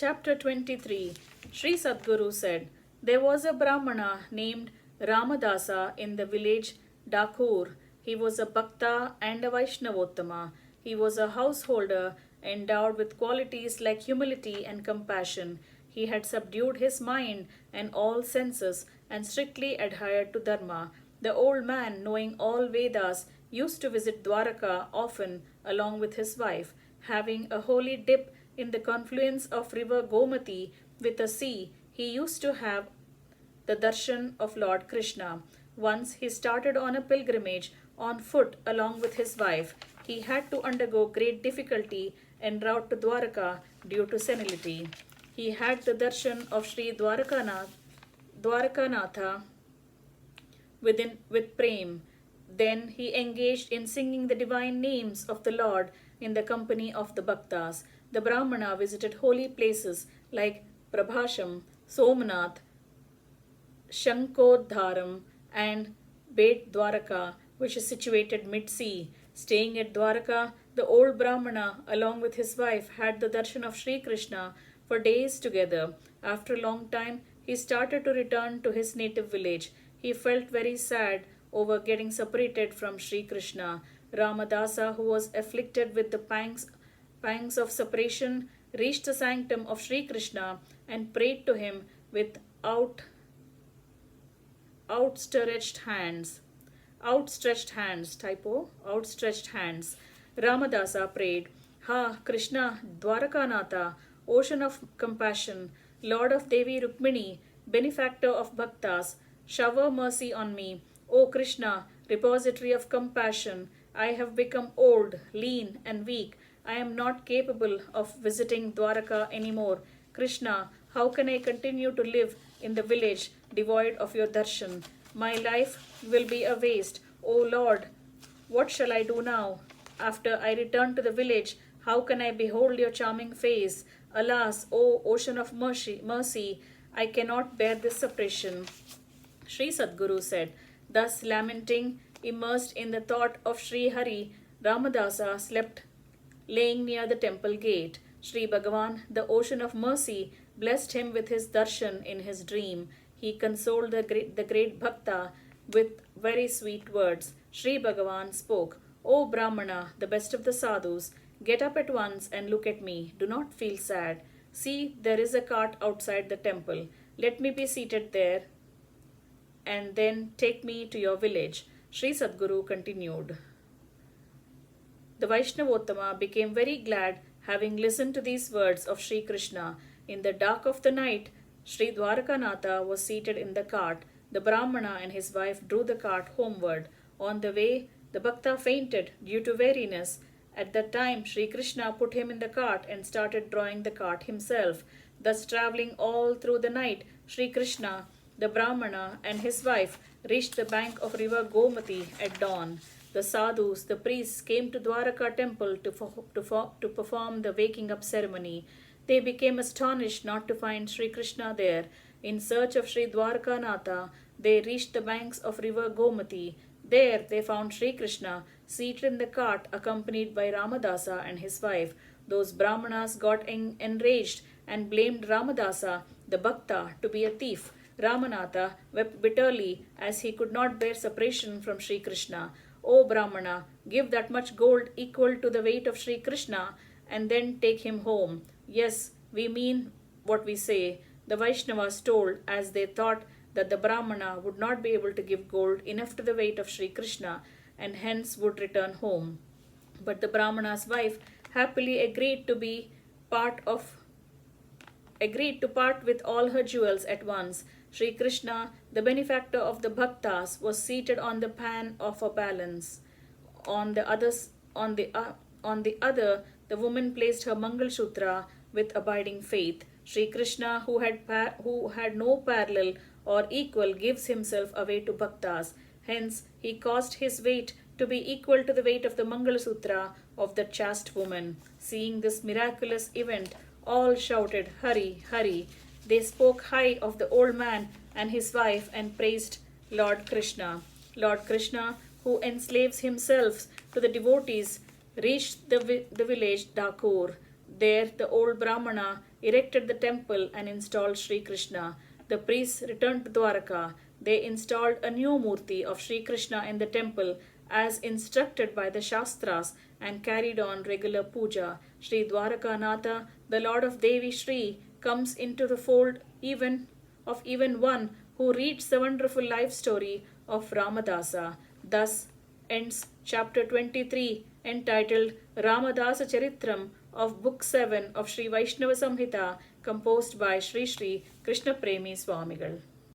Chapter 23. Sri Sadguru said, there was a Brahmana named Ramadasa in the village Dakur. He was a Bhakta and a Vaishnavottama. He was a householder endowed with qualities like humility and compassion. He had subdued his mind and all senses and strictly adhered to Dharma. The old man, knowing all Vedas, used to visit Dwaraka often along with his wife. Having a holy dip in the confluence of river Gomati with the sea, he used to have the darshan of Lord Krishna. Once he started on a pilgrimage on foot along with his wife. He had to undergo great difficulty en route to Dwaraka due to senility. He had the darshan of Shri Dwarakanatha with prem. Then he engaged in singing the divine names of the Lord in the company of the Bhaktas. The Brahmana visited holy places like Prabhasham, Somnath, Shankodharam, and Bet Dwaraka, which is situated mid-sea. Staying at Dwaraka, the old Brahmana, along with his wife, had the darshan of Sri Krishna for days together. After a long time, he started to return to his native village. He felt very sad over getting separated from Sri Krishna. Ramadasa, who was afflicted with the pangs of separation, reached the sanctum of Sri Krishna and prayed to him with outstretched hands. Outstretched hands. Ramadasa prayed, Ha Krishna, Dwarakanatha, ocean of compassion, Lord of Devi Rukmini, benefactor of bhaktas, shower mercy on me. O Krishna, repository of compassion, I have become old, lean, and weak. I am not capable of visiting Dwaraka anymore. Krishna, how can I continue to live in the village devoid of your darshan? My life will be a waste. O Lord, what shall I do now? After I return to the village, how can I behold your charming face? Alas, O ocean of mercy, I cannot bear this separation. Sri Sadguru said, thus lamenting, immersed in the thought of Sri Hari, Ramadasa slept laying near the temple gate. Sri Bhagavan, the ocean of mercy, blessed him with his darshan in his dream. He consoled the great Bhakta with very sweet words. Sri Bhagavan spoke, O Brahmana, the best of the sadhus, get up at once and look at me. Do not feel sad. See, there is a cart outside the temple. Let me be seated there and then take me to your village. Sri Sadguru continued. The Vaishnavottama became very glad having listened to these words of Sri Krishna. In the dark of the night, Sri Dwarakanatha was seated in the cart. The Brahmana and his wife drew the cart homeward. On the way, the Bhakta fainted due to weariness. At that time, Sri Krishna put him in the cart and started drawing the cart himself. Thus, travelling all through the night, Sri Krishna, the Brahmana, and his wife reached the bank of river Gomati at dawn. The sadhus, the priests, came to Dwaraka temple to perform the waking up ceremony. They became astonished not to find Sri Krishna there. In search of Sri Dwarakanatha, they reached the banks of river Gomati. There they found Sri Krishna seated in the cart accompanied by Ramadasa and his wife. Those Brahmanas got enraged and blamed Ramadasa, the Bhakta, to be a thief. Ramanatha wept bitterly as he could not bear separation from Sri Krishna. O Brahmana, give that much gold equal to the weight of Sri Krishna and then take him home. Yes, we mean what we say, the Vaishnavas told, as they thought that the Brahmana would not be able to give gold enough to the weight of Sri Krishna and hence would return home. But the Brahmana's wife happily agreed to part with all her jewels at once. Sri Krishna, the benefactor of the bhaktas, was seated on the pan of a balance. On the other, the woman placed her Mangal Sutra with abiding faith. Sri Krishna, who had no parallel or equal, gives himself away to bhaktas. Hence, he caused his weight to be equal to the weight of the Mangal Sutra of the chaste woman. Seeing this miraculous event, all shouted, Hari, Hari. They spoke high of the old man and his wife and praised Lord Krishna. Lord Krishna, who enslaves himself to the devotees, reached the village Dakur. There, the old Brahmana erected the temple and installed Sri Krishna. The priests returned to Dwaraka. They installed a new Murti of Sri Krishna in the temple as instructed by the Shastras and carried on regular puja. Sri Dwarakanatha, the Lord of Devi Shri, comes into the fold even one who reads the wonderful life story of Ramadasa. Thus ends chapter 23 entitled Ramadasa Charitam of Book 7 of Sri Vaishnava Samhita, composed by Shri Krishna Premi Swamigal.